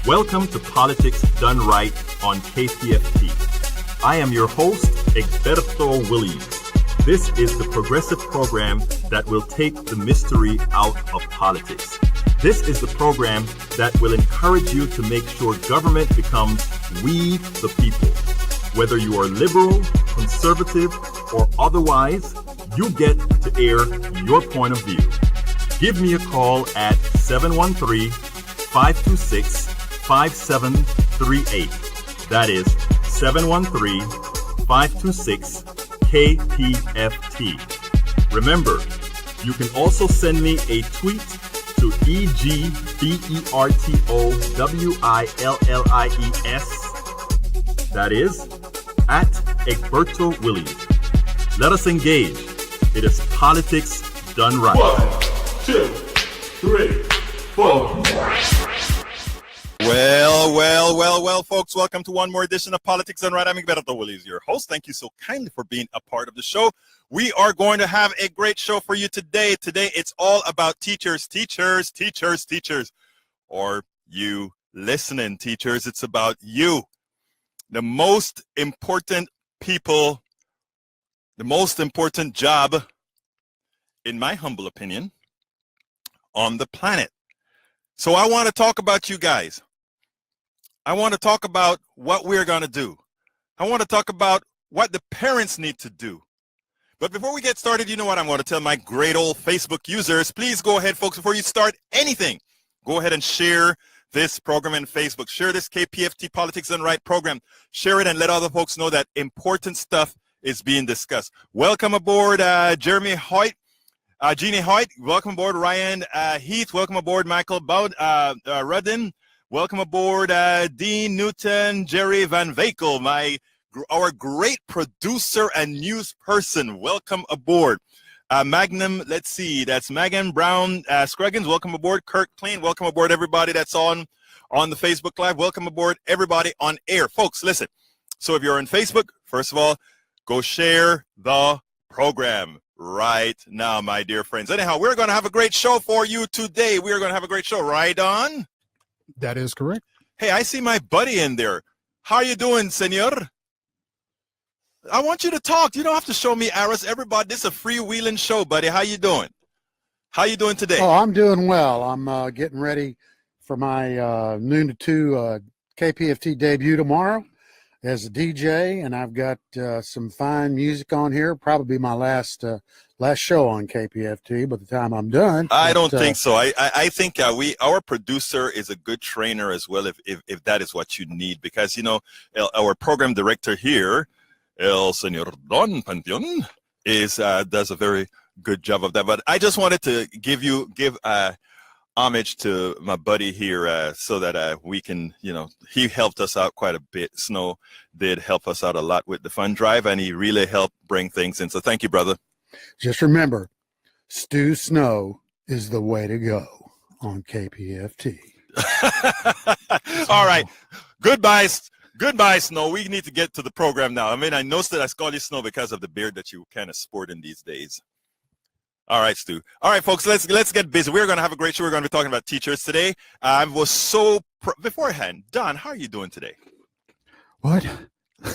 Welcome to Politics Done Right on KPFT. I am your host, Egberto Williams. This is the progressive program that will take the mystery out of politics. This is the program that will encourage you to make sure government becomes we the people. Whether you are liberal, conservative, or otherwise, you get to air your point of view. Give me a call at 713-526-5738. That is 713-526-KPFT. Remember, you can also send me a tweet to EGBERTOWILLIES. That is at Egberto Williams. Let us engage. It is politics done right. 1, 2, 3, 4. Well, folks, welcome to one more edition of Politics Done Right. I'm Egberto Williams, your host. Thank you so kindly for being a part of the show. We are going to have a great show for you today. Today, it's all about teachers. Or you listening, teachers. It's about you. The most important people, the most important job, in my humble opinion, on the planet. So I want to talk about you guys. I want to talk about what we're going to do. I want to talk about what the parents need to do. But before we get started, you know what I'm going to tell my great old Facebook users. Please go ahead, folks, before you start anything, go ahead and share this program on Facebook. Share this KPFT Politics Done Right program. Share it and let other folks know that important stuff is being discussed. Welcome aboard, Jeremy Hoyt. Jeannie Hoyt, welcome aboard. Ryan Heath, welcome aboard. Michael Rudden, welcome aboard. Dean Newton, Jerry Van Vakel, our great producer and news person, welcome aboard. Magnum, let's see, that's Megan Brown Scruggins, welcome aboard. Kirk Clean, welcome aboard everybody that's on the Facebook Live. Welcome aboard everybody on air. Folks, listen, so if you're on Facebook, first of all, go share the program right now, my dear friends. Anyhow, we're going to have a great show for you today. We are going to have a great show, right, Don? That is correct. Hey, I see my buddy in there. How are you doing, senor? I want you to talk. You don't have to show me arrows. Everybody, this is a freewheeling show, buddy. How you doing? How you doing today? Oh, I'm doing well. I'm getting ready for my noon to 2 KPFT debut tomorrow as a DJ, and I've got some fine music on here. Probably my last show on KPFT by the time I'm done. I don't think so. I think our producer is a good trainer as well, if that is what you need, because, you know, our program director here, El Señor Don Panteon, does a very good job of that. But I just wanted to give homage to my buddy here, so that we can, you know, he helped us out quite a bit. Snow did help us out a lot with the fund drive, and he really helped bring things in. So thank you, brother. Just remember, Stu Snow is the way to go on KPFT. All right. Goodbye, Snow. We need to get to the program now. I mean, I noticed that I call you Snow because of the beard that you kind of sport in these days. All right, Stu. All right, folks, let's get busy. We're going to have a great show. We're going to be talking about teachers today. I was so beforehand. Don, how are you doing today? What?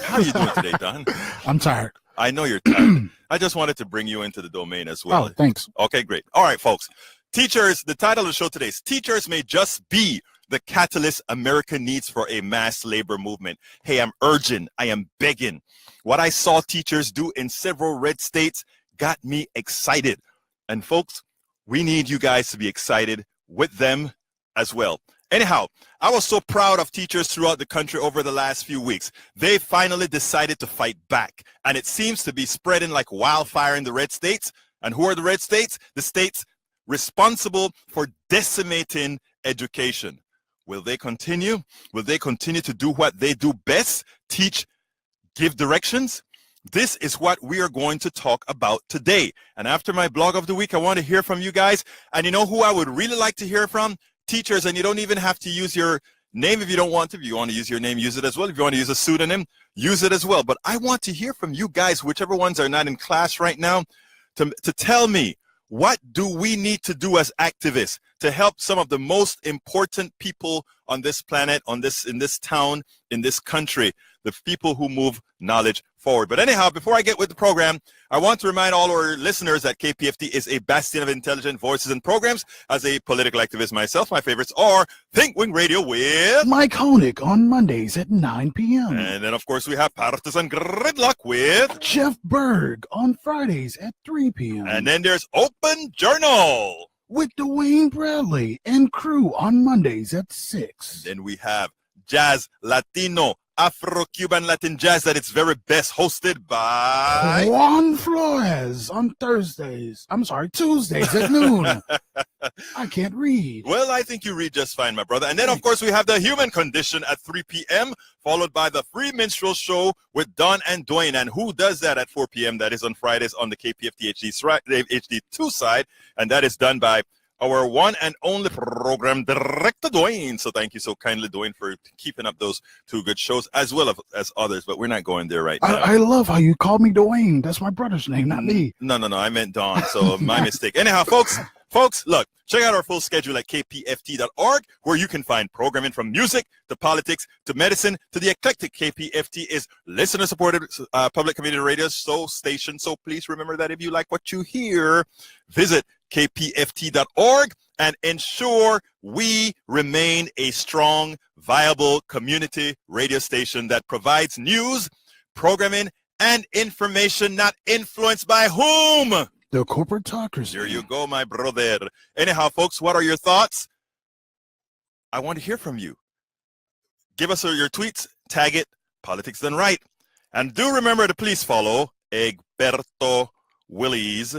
How are you doing today, Don? I'm tired. I know you're tired. I just wanted to bring you into the domain as well. Oh, thanks. Okay, great. All right, folks. Teachers, the title of the show today is Teachers May Just Be the Catalyst America Needs for a Mass Labor Movement. Hey, I'm urging, I am begging. What I saw teachers do in several red states got me excited. And folks, we need you guys to be excited with them as well. Anyhow, I was so proud of teachers throughout the country over the last few weeks. They finally decided to fight back. And it seems to be spreading like wildfire in the red states. And who are the red states? The states responsible for decimating education. Will they continue? Will they continue to do what they do best? Teach, give directions? This is what we are going to talk about today. And after my blog of the week, I want to hear from you guys. And you know who I would really like to hear from? Teachers. And you don't even have to use your name if you don't want to. If you want to use your name, use it as well. If you want to use a pseudonym, use it as well. But I want to hear from you guys, whichever ones are not in class right now, to tell me, what do we need to do as activists to help some of the most important people on this planet, in this town, in this country, the people who move knowledge forward. But anyhow, before I get with the program, I want to remind all our listeners that KPFT is a bastion of intelligent voices and programs. As a political activist myself, my favorites are Think Wing Radio with Mike Honig on Mondays at 9 p.m. And then, of course, we have Partisan Gridlock with Jeff Berg on Fridays at 3 p.m. And then there's Open Journal with Dwayne Bradley and crew on Mondays at 6. Then we have Jazz Latino, Afro-Cuban Latin Jazz at its very best, hosted by Juan Flores on Tuesdays at noon. I can't read. Well, I think you read just fine, my brother. And then, of course, we have The Human Condition at 3 p.m., followed by The Free Minstrel Show with Don and Dwayne. And who does that at 4 p.m.? That is on Fridays on the KPFT HD2 side, and that is done by our one and only program director, Dwayne. So thank you so kindly, Dwayne, for keeping up those two good shows, as well as others, but we're not going there right now. I love how you called me Dwayne. That's my brother's name, not me. No, I meant Don, so my mistake. Anyhow, folks, look, check out our full schedule at kpft.org, where you can find programming from music to politics to medicine to the eclectic. KPFT is listener-supported public community radio station, so please remember that if you like what you hear, visit kpft.org and ensure we remain a strong, viable community radio station that provides news, programming, and information not influenced by whom? The corporate talkers. There you go, my brother. Anyhow, folks, what are your thoughts? I want to hear from you. Give us your tweets, tag it, Politics Done Right. And do remember to please follow Egberto Willies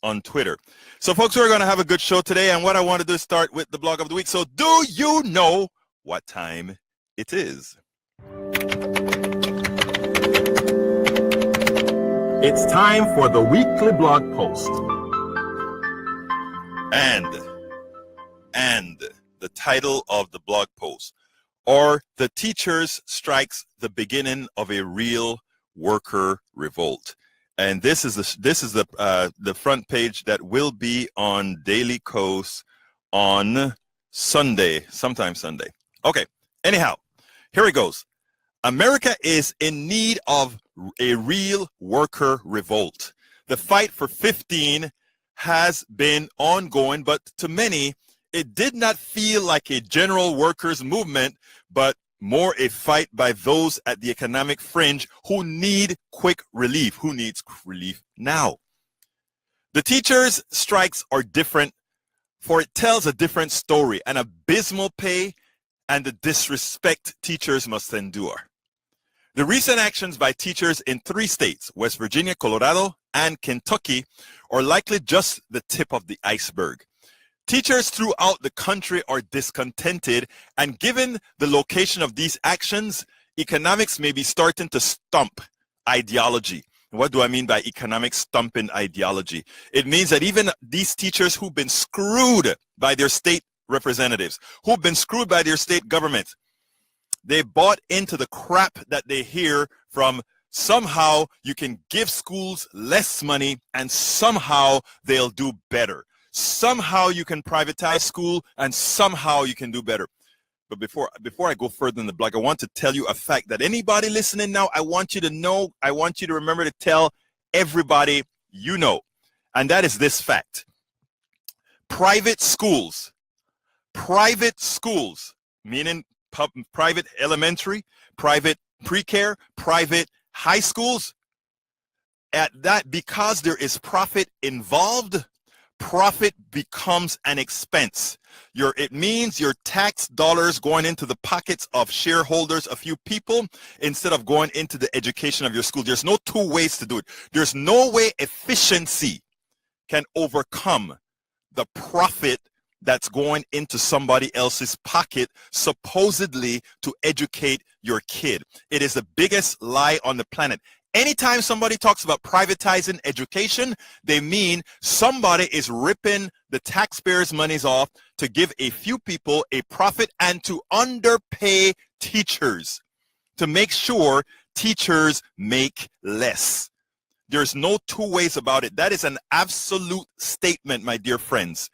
on Twitter. So, folks, we're going to have a good show today, and what I want to do is start with the blog of the week. So, do you know what time it is? It's time for the weekly blog post. And the title of the blog post, or The Teachers Strikes the Beginning of a Real Worker Revolt. And this is the front page that will be on Daily Kos on Sunday, sometime Sunday. Okay, anyhow, here it goes. America is in need of a real worker revolt. The fight for 15 has been ongoing, but to many, it did not feel like a general workers' movement, but more a fight by those at the economic fringe who need quick relief, who needs relief now. The teachers' strikes are different, for it tells a different story, an abysmal pay and the disrespect teachers must endure. The recent actions by teachers in 3 states, West Virginia, Colorado, and Kentucky, are likely just the tip of the iceberg. Teachers throughout the country are discontented, and given the location of these actions, economics may be starting to stump ideology. What do I mean by economic stumping ideology? It means that even these teachers who've been screwed by their state representatives, who've been screwed by their state government, they bought into the crap that they hear from somehow you can give schools less money and somehow they'll do better. Somehow you can privatize school and somehow you can do better. But before I go further in the blog, I want to tell you a fact that anybody listening now, I want you to know, I want you to remember to tell everybody you know. And that is this fact. Private schools, meaning private elementary, private pre-care, private high schools, because there is profit involved, profit becomes an expense. It means your tax dollars going into the pockets of shareholders, a few people, instead of going into the education of your school. There's no 2 ways to do it. There's no way efficiency can overcome the profit that's going into somebody else's pocket, supposedly to educate your kid. It is the biggest lie on the planet. Anytime somebody talks about privatizing education, they mean somebody is ripping the taxpayers' monies off to give a few people a profit and to underpay teachers, to make sure teachers make less. There's no 2 ways about it. That is an absolute statement, my dear friends.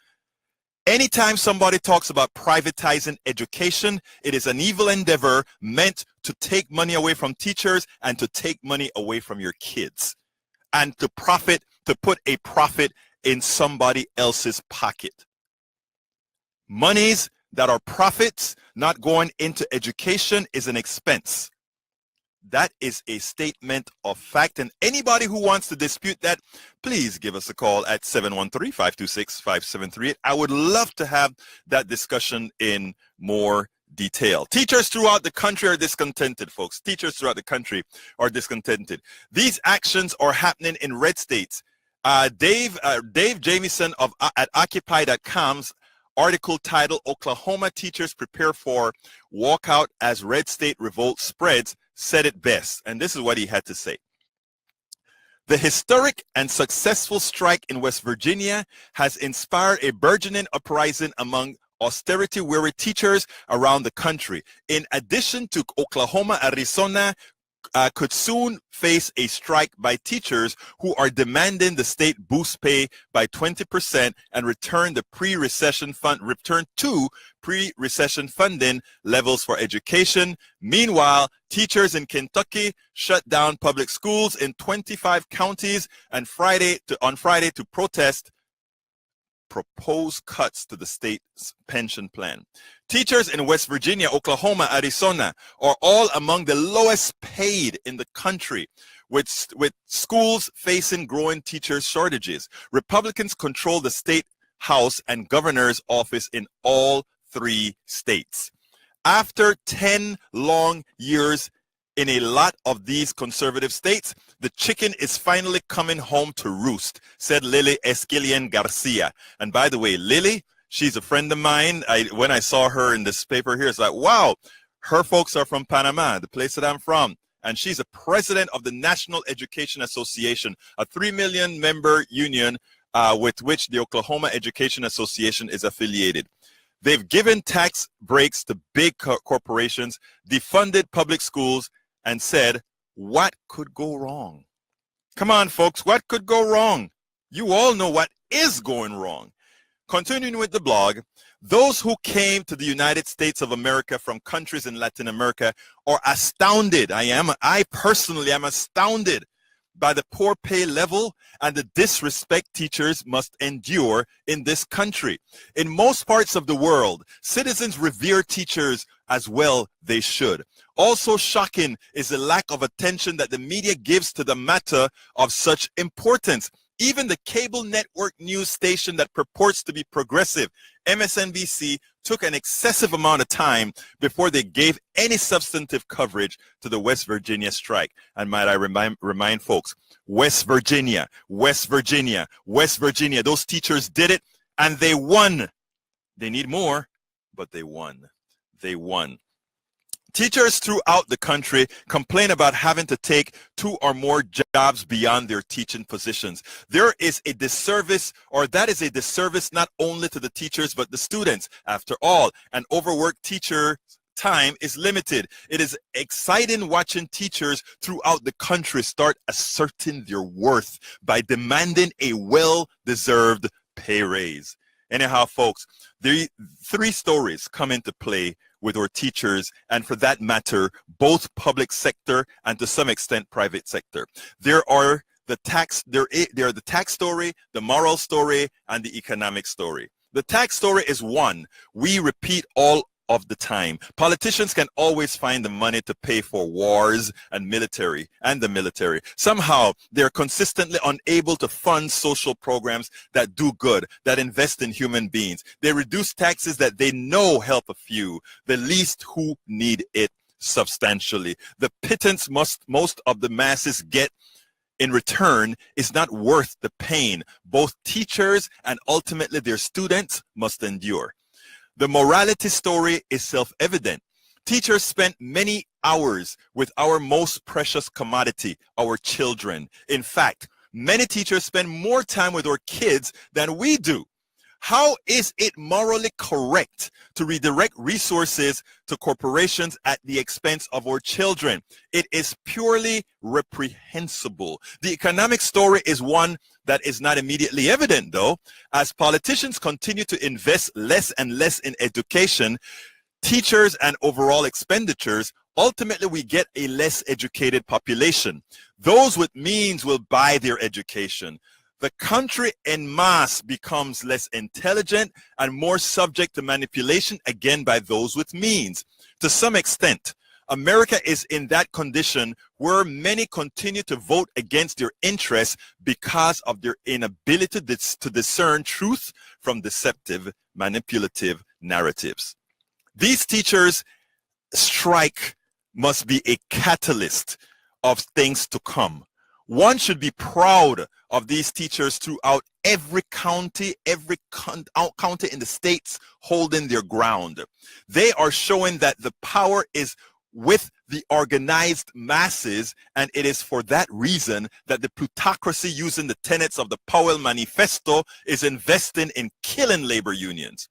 Anytime somebody talks about privatizing education, it is an evil endeavor meant to take money away from teachers and to take money away from your kids and to put a profit in somebody else's pocket. Monies that are profits not going into education is an expense. That is a statement of fact, and anybody who wants to dispute that, please give us a call at 713-526-5738. I would love to have that discussion in more detail. Teachers throughout the country are discontented, folks. Teachers throughout the country are discontented. These actions are happening in red states. Dave Jamieson at Occupy.com's article titled "Oklahoma Teachers Prepare for Walkout as Red State Revolt Spreads" said it best, and this is what he had to say. The historic and successful strike in West Virginia has inspired a burgeoning uprising among austerity-weary teachers around the country. In addition to Oklahoma, Arizona could soon face a strike by teachers who are demanding the state boost pay by 20% and return to pre-recession funding levels for education. Meanwhile, teachers in Kentucky shut down public schools in 25 counties on Friday to protest proposed cuts to the state's pension plan. Teachers in West Virginia, Oklahoma, Arizona are all among the lowest paid in the country, with schools facing growing teacher shortages. Republicans control the state house and governor's office in all 3 states. After 10 long years in a lot of these conservative states, the chicken is finally coming home to roost, said Lily Esquilian Garcia. And by the way, Lily, she's a friend of mine. When I saw her in this paper here, it's like, wow, her folks are from Panama, the place that I'm from. And she's a president of the National Education Association, a 3 million member union with which the Oklahoma Education Association is affiliated. They've given tax breaks to big corporations, defunded public schools, and said, what could go wrong? Come on, folks, what could go wrong? You all know what is going wrong. Continuing with the blog, those who came to the United States of America from countries in Latin America are astounded. I personally am astounded by the poor pay level and the disrespect teachers must endure in this country. In most parts of the world, citizens revere teachers as well they should. Also shocking is the lack of attention that the media gives to the matter of such importance. Even the cable network news station that purports to be progressive, MSNBC, took an excessive amount of time before they gave any substantive coverage to the West Virginia strike. And might I remind folks, West Virginia, those teachers did it and they won. They need more, but they won. They won. Teachers throughout the country complain about having to take 2 or more jobs beyond their teaching positions. There is a disservice, or that is a disservice not only to the teachers, but the students. After all, an overworked teacher time is limited. It is exciting watching teachers throughout the country start asserting their worth by demanding a well-deserved pay raise. Anyhow, folks, the 3 stories come into play with our teachers, and for that matter, both public sector and to some extent private sector. There are the tax story, the moral story, and the economic story. The tax story is one we repeat all of the time. Politicians can always find the money to pay for wars and the military. Somehow, they're consistently unable to fund social programs that do good, that invest in human beings. They reduce taxes that they know help a few, the least who need it substantially. The pittance most of the masses get in return is not worth the pain both teachers and ultimately their students must endure. The morality story is self-evident. Teachers spent many hours with our most precious commodity, our children. In fact, many teachers spend more time with our kids than we do. How is it morally correct to redirect resources to corporations at the expense of our children? It is purely reprehensible. The economic story is one that is not immediately evident, though. As politicians continue to invest less and less in education, teachers, and overall expenditures, ultimately we get a less educated population. Those with means will buy their education. The country en masse becomes less intelligent and more subject to manipulation, again by those with means. To some extent, America is in that condition where many continue to vote against their interests because of their inability to discern truth from deceptive, manipulative narratives. These teachers' strike must be a catalyst of things to come. One should be proud of these teachers throughout every county, every county in the states holding their ground. They are showing that the power is with the organized masses, and it is for that reason that the plutocracy, using the tenets of the Powell Manifesto, is investing in killing labor unions.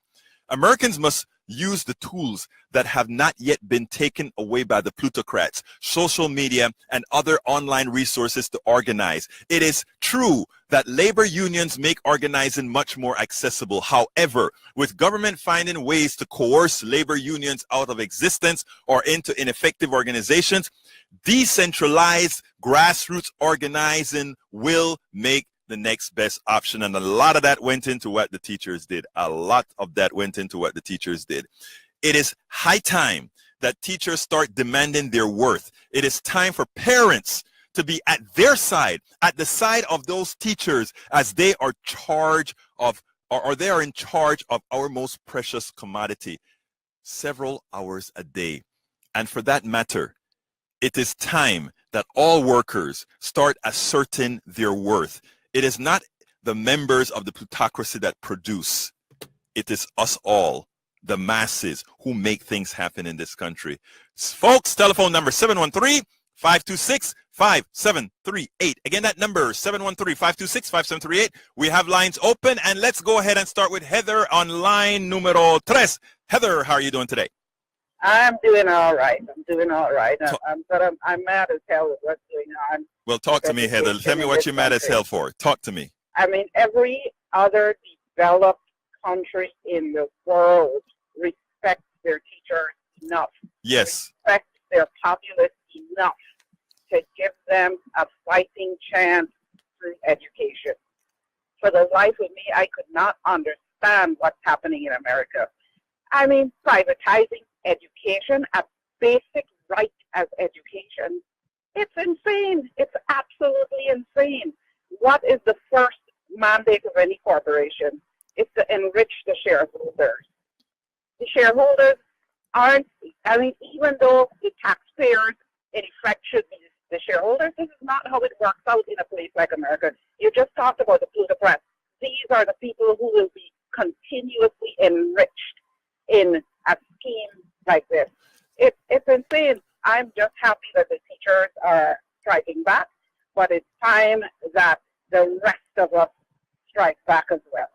Americans must use the tools that have not yet been taken away by the plutocrats, social media, and other online resources to organize. It is true that labor unions make organizing much more accessible. However, with government finding ways to coerce labor unions out of existence or into ineffective organizations, decentralized grassroots organizing will make the next best option. And a lot of that went into what the teachers did. A lot of that went into what the teachers did. It is high time that teachers start demanding their worth. It is time for parents to be at their side, at the side of those teachers, as they are they are in charge of our most precious commodity, several hours a day. And for that matter, it is time that all workers start asserting their worth. It is not the members of the plutocracy that produce. It is us all, the masses, who make things happen in this country. Folks, telephone number 713-526-5738. Again, that number, 713-526-5738. We have lines open, and let's go ahead and start with Heather on line numero 3. Heather, how are you doing today? I'm doing all right. I'm mad as hell with what's going on. Well, talk to me, Heather. Tell me what you're mad as hell for. Talk to me. I mean, every other developed country in the world respects their teachers enough. Yes. Respects their populace enough to give them a fighting chance through education. For the life of me, I could not understand what's happening in America. I mean, privatizing education, a basic right as education. It's insane. It's absolutely insane. What is the first mandate of any corporation? It's to enrich the shareholders. The shareholders aren't, I mean, even though the taxpayers in effect should be the shareholders, this is not how it works out in a place like America. You just talked about the plutocrats. These are the people who will be continuously enriched in a scheme like this. It's insane. I'm just happy that the teachers are striking back, but it's time that the rest of us strike back as well.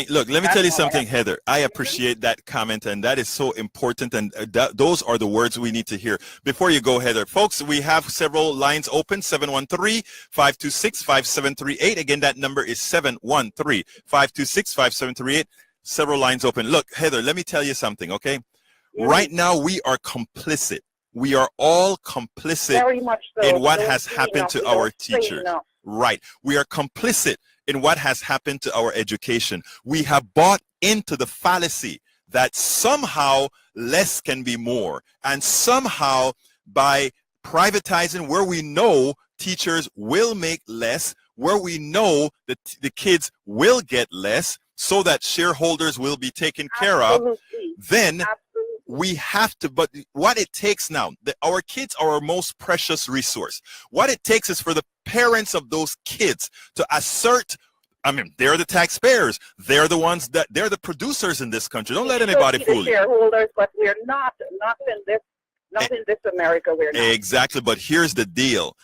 Look, let me tell you something, Heather. I appreciate that comment, and that is so important, and those are the words we need to hear. Before you go, Heather, folks, we have several lines open, 713-526-5738. Again, that number is 713-526-5738. Several lines open. Look, Heather, let me tell you something, okay? Yeah. Right now, we are complicit. We are all complicit Very much so. In what has happened to our teachers. Right. We are complicit in what has happened to our education. We have bought into the fallacy that somehow less can be more, and somehow by privatizing where we know teachers will make less, where we know that the kids will get less, so that shareholders will be taken care of, then we have to, but what it takes now, our kids are our most precious resource. What it takes is for the parents of those kids to assert, I mean, they're the taxpayers. They're the ones they're the producers in this country. Don't let anybody fool you. Shareholders, but we're not in this America, we're not. Exactly, but here's the deal.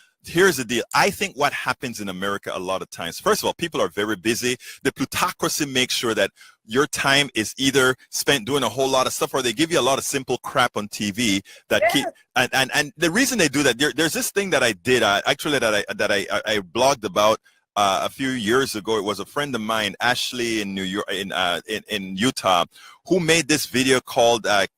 I think what happens in America a lot of times, first of all, people are very busy. The plutocracy makes sure that your time is either spent doing a whole lot of stuff, or they give you a lot of simple crap on TV that keep, and the reason they do that, there's this thing that I did, actually, that I blogged about a few years ago. It was a friend of mine, Ashley, in New York, in Utah, who made this video called Bread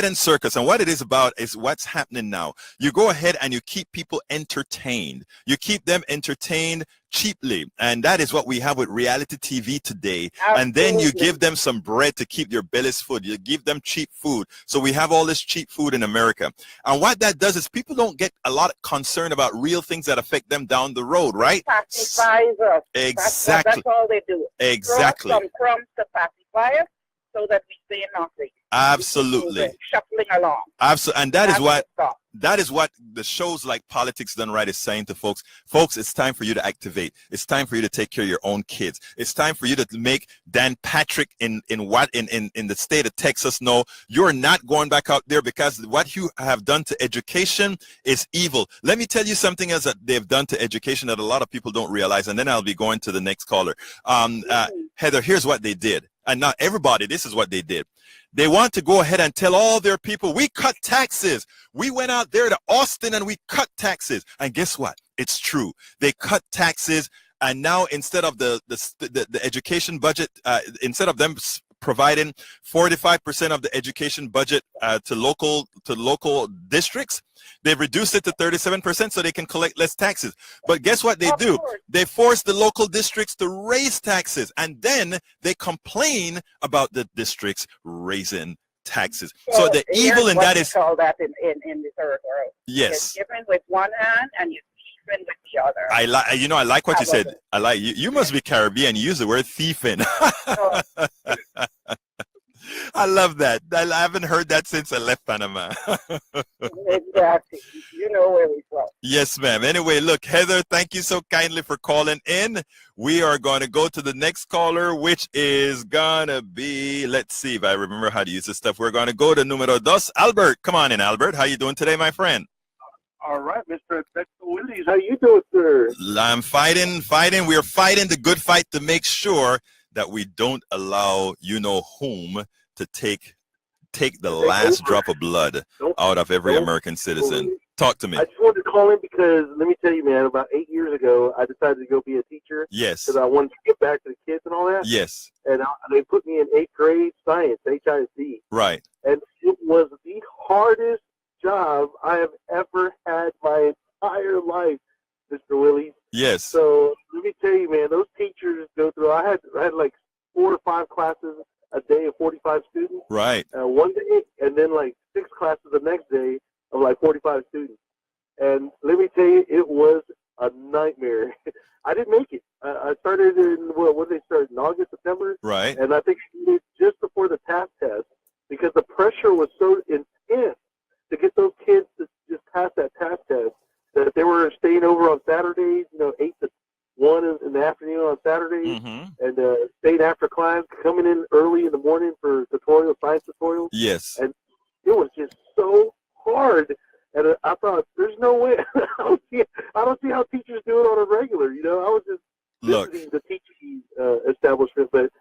and Circus. And what it is about is what's happening now. You go ahead and you keep people entertained. You keep them entertained cheaply. And that is what we have with reality TV today. Absolutely. And then you give them some bread to keep their bellies full. You give them cheap food. So we have all this cheap food in America. And what that does is people don't get a lot of concern about real things that affect them down the road, right? Pacifies us. Exactly. That's all they do. Exactly. Some crumbs to pacify us so that we say nothing. Absolutely. Shuffling along. Absolutely. And that is what the shows like Politics Done Right is saying to folks. Folks, it's time for you to activate. It's time for you to take care of your own kids. It's time for you to make Dan Patrick in the state of Texas know you're not going back out there, because what you have done to education is evil. Let me tell you something else that they've done to education that a lot of people don't realize, and then I'll be going to the next caller. Heather, here's what they did. And not everybody, this is what they did. They want to go ahead and tell all their people, we cut taxes. We went out there to Austin and we cut taxes. And guess what? It's true. They cut taxes. And now instead of the education budget, instead of them providing 45% of the education budget to local districts, they've reduced it to 37% so they can collect less taxes. But guess what they do? They force the local districts to raise taxes, and then they complain about the districts raising taxes. So the evil in that is call that in the third world. Yes. You're giving with one hand and you're thieving with the other. I like what you said. I like you must be Caribbean. You use the word thieving. I love that. I haven't heard that since I left Panama. Exactly. You know where we from. Yes, ma'am. Anyway, look, Heather, thank you so kindly for calling in. We are going to go to the next caller, which is going to be, let's see if I remember how to use this stuff. We're going to go to numero dos. Albert, come on in, Albert. How you doing today, my friend? All right, Mr. Willies. How you doing, sir? I'm fighting. We're fighting the good fight to make sure that we don't allow whom to take the last drop of blood out of every American citizen. Talk to me. I just wanted to call in because, let me tell you, man, about 8 years ago, I decided to go be a teacher. Yes. Because I wanted to get back to the kids and all that. Yes. And they put me in 8th grade science, HIC. Right. And it was the hardest job I have ever had my entire life, Mr. Willies. Yes. So let me tell you, man, those teachers go through. I had like 4 or 5 classes a day of 45 students. Right. One day, and then like 6 classes the next day of like 45 students. And let me tell you, it was a nightmare. I didn't make it. I started in, when did they start? In August, September? Right. And I think just before the TAP test, because the pressure was so intense to get those kids to just pass that TAP test, that they were staying over on Saturdays, 8 to 1 in the afternoon on Saturdays, and staying after class, coming in early in the morning for science tutorials. Yes. And it was just so hard. And I thought, there's no way. I don't see how teachers do it on a regular. I was just visiting the teaching establishment, but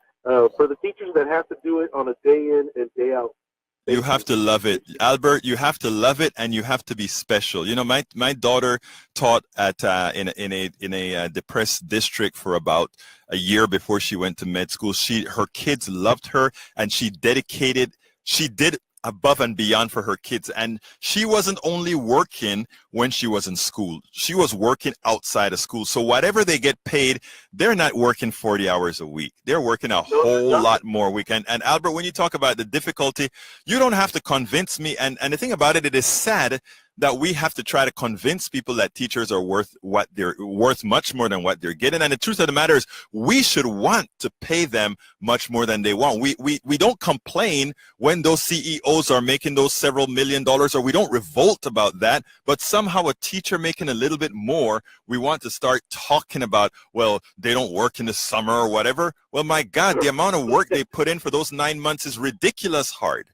for the teachers that have to do it on a day in and day out, you have to love it, Albert. You have to love it, and you have to be special. My daughter taught at in a depressed district for about a year before she went to med school. Her kids loved her, and she did above and beyond for her kids. And she wasn't only working when she was in school. She was working outside of school. So whatever they get paid, they're not working 40 hours a week. They're working a whole lot more a week. And Albert, when you talk about the difficulty, you don't have to convince me. And the thing about it, it is sad that we have to try to convince people that teachers are worth much more than what they're getting. And the truth of the matter is, we should want to pay them much more than they want. We don't complain when those CEOs are making those several $1 million, or we don't revolt about that. But somehow a teacher making a little bit more, we want to start talking about, well, they don't work in the summer or whatever. Well, my God, the amount of work they put in for those 9 months is ridiculous hard.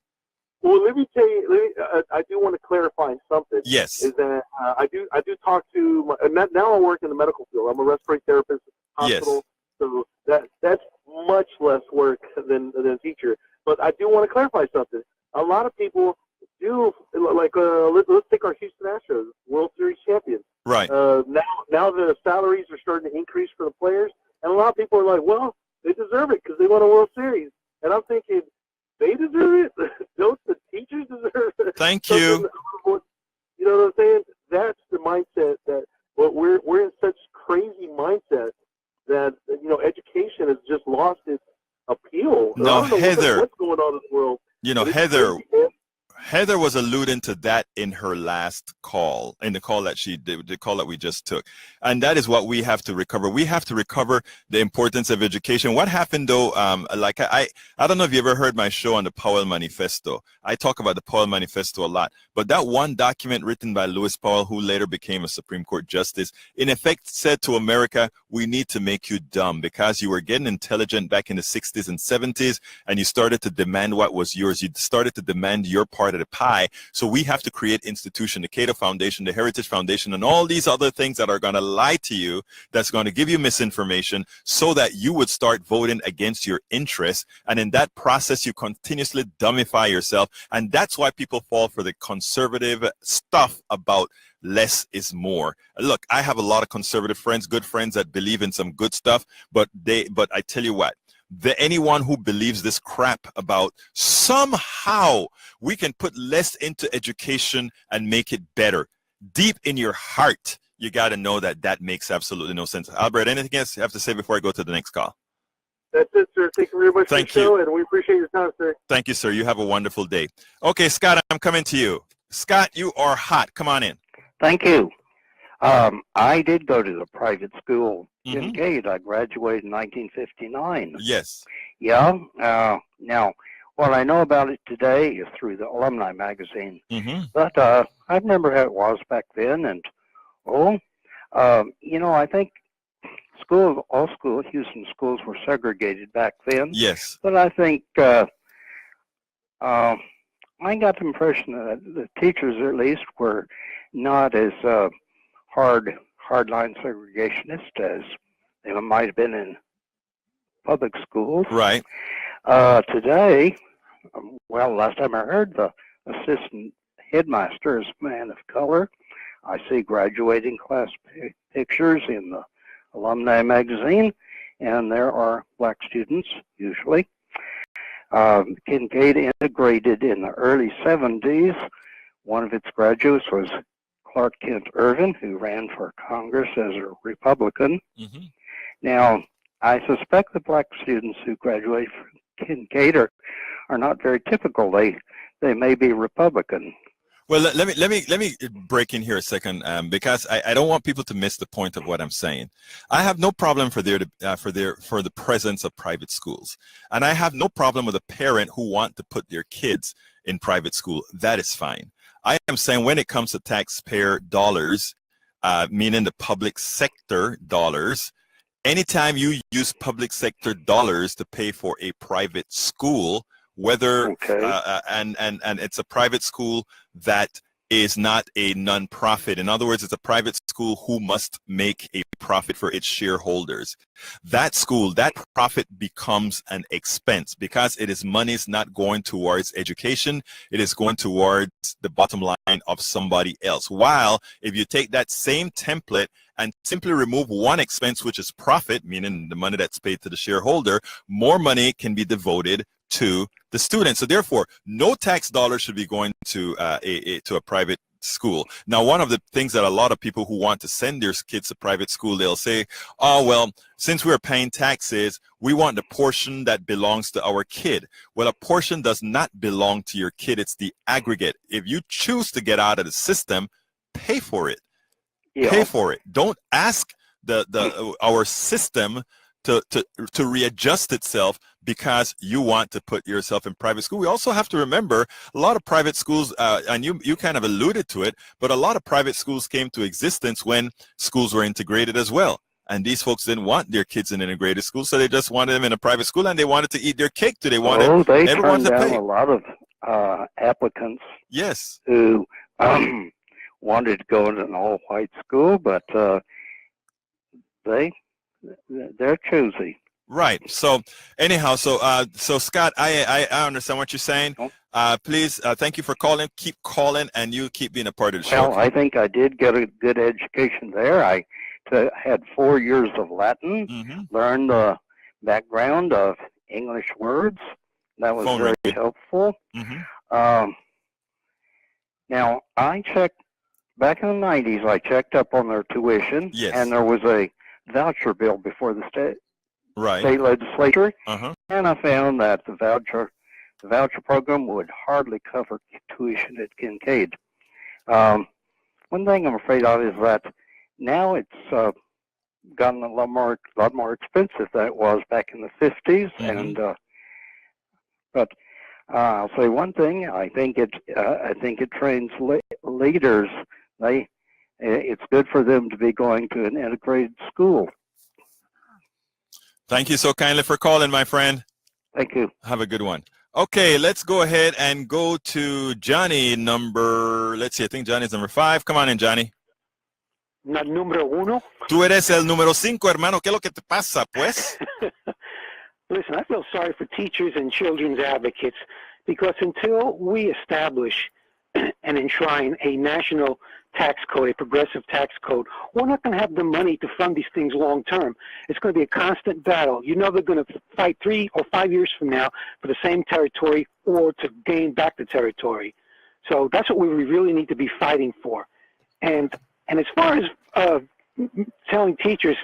Well, let me tell you. I do want to clarify something. Yes. Is that I do talk to now I work in the medical field. I'm a respiratory therapist, hospital. Yes. So that's much less work than a teacher. But I do want to clarify something. A lot of people do, like, let's take our Houston Astros, World Series champions. Right. Now the salaries are starting to increase for the players, and a lot of people are like, well, they deserve it because they won a World Series. And I'm thinking, they deserve it? Don't the teachers deserve it? Thank you. You know what I'm saying? That's the mindset that we're in such crazy mindset that, you know, education has just lost its appeal. No, I don't know Heather. what's going on in the world. You know, Heather was alluding to that in her last call, in the call that she did, the call that we just took. And that is what we have to recover. We have to recover the importance of education. What happened though, like I don't know if you ever heard my show on the Powell Manifesto. I talk about the Powell Manifesto a lot, but that one document written by Lewis Powell, who later became a Supreme Court justice, in effect said to America, we need to make you dumb because you were getting intelligent back in the 60s and 70s, and you started to demand what was yours. You started to demand your part of the pie. So we have to create institution, the Cato Foundation, the Heritage Foundation, and all these other things that are going to lie to you, that's going to give you misinformation so that you would start voting against your interests. And in that process, you continuously dumbify yourself. And that's why people fall for the conservative stuff about less is more. Look, I have a lot of conservative friends, good friends that believe in some good stuff, but I tell you what, anyone who believes this crap about somehow we can put less into education and make it better, deep in your heart, you got to know that that makes absolutely no sense. Albert, anything else you have to say before I go to the next call? That's it, sir. Thank you very much for the show, and we appreciate your time, sir. Thank you, sir. You have a wonderful day. Okay, Scott, I'm coming to you. Scott, you are hot. Come on in. Thank you. I did go to the private school in Gate. I graduated in 1959. Yes. Yeah. Now, what I know about it today is through the alumni magazine. But I remember how it was back then. And, you know, I think Houston schools were segregated back then. Yes. But I think I got the impression that the teachers, at least, were not as hardline segregationist as they might have been in public schools. Right. Today, well, last time I heard, the assistant headmaster is a man of color. I see graduating class pictures in the alumni magazine, and there are black students, usually. Kincaid integrated in the early 70s. One of its graduates was Clark Kent Irvin, who ran for Congress as a Republican. Now, I suspect the black students who graduate from Kincaid are not very typical. They may be Republican. Well, let me break in here a second, because I don't want people to miss the point of what I'm saying. I have no problem for the presence of private schools, and I have no problem with a parent who want to put their kids in private school. That is fine. I am saying when it comes to taxpayer dollars, meaning the public sector dollars, anytime you use public sector dollars to pay for a private school, whether and it's a private school that is not a non-profit. In other words, it's a private school who must make a profit for its shareholders. That school, that profit becomes an expense because it is money's not going towards education. It is going towards the bottom line of somebody else. While if you take that same template and simply remove one expense, which is profit, meaning the money that's paid to the shareholder, more money can be devoted to the student. So therefore, no tax dollars should be going to a private school. Now, one of the things that a lot of people who want to send their kids to private school, they'll say, oh, well, since we're paying taxes, we want the portion that belongs to our kid. Well, a portion does not belong to your kid. It's the aggregate. If you choose to get out of the system, pay for it. Yeah. Pay for it. Don't ask our system to readjust itself because you want to put yourself in private school. We also have to remember a lot of private schools, and you kind of alluded to it, but a lot of private schools came to existence when schools were integrated as well. And these folks didn't want their kids in integrated school, so they just wanted them in a private school, and they wanted to eat their cake too. They wanted everyone to pay. A lot of applicants. Yes. Who wanted to go in an all-white school, but they they're choosy. Right. So anyhow, so Scott, I understand what you're saying. Please, thank you for calling. Keep calling, and you keep being a part of the show. Well, I think I did get a good education there. I had 4 years of Latin, learned the background of English words. That was very helpful. Now, I checked, back in the 90s, I checked up on their tuition, and there was a voucher bill before the state legislature, and I found that the voucher program would hardly cover tuition at Kincaid. One thing I'm afraid of is that now it's gotten a lot more expensive than it was back in the 50s, and but I'll say one thing: I think it trains leaders. It's good for them to be going to an integrated school. Thank you so kindly for calling, my friend. Thank you. Have a good one. Okay, let's go ahead and go to Johnny let's see, I think Johnny's number 5. Come on in, Johnny. Número 1. Tú eres el número 5, hermano. ¿Qué es lo que te pasa, pues? Listen, I feel sorry for teachers and children's advocates because until we establish and enshrine a national tax code, a progressive tax code, we're not going to have the money to fund these things long term. It's going to be a constant battle. You know they're going to fight 3 or 5 years from now for the same territory or to gain back the territory. So that's what we really need to be fighting for. And as far as telling teachers,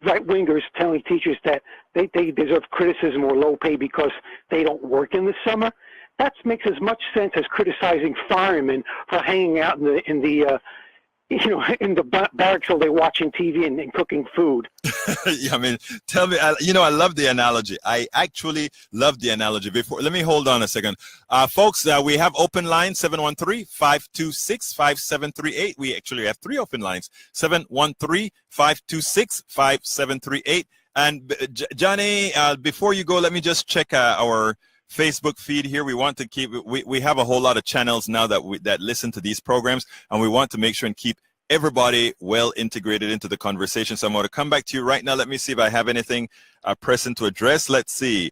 right-wingers telling teachers that they deserve criticism or low pay because they don't work in the summer, that makes as much sense as criticizing firemen for hanging out in the barracks all day watching TV and cooking food. Yeah, I mean, tell me, I love the analogy. I actually love the analogy. Let me hold on a second. Folks, we have open line 713-526-5738. We actually have 3 open lines, 713-526-5738. And Johnny, before you go, let me just check our Facebook feed here. We want to keep, we have a whole lot of channels now that listen to these programs, and we want to make sure and keep everybody well integrated into the conversation. So I'm going to come back to you right now. Let me see if I have anything pressing to address. Let's see.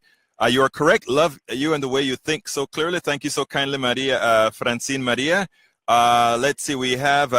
You are correct. Love you and the way you think so clearly. Thank you so kindly, Maria, Francine Maria. Let's see. We have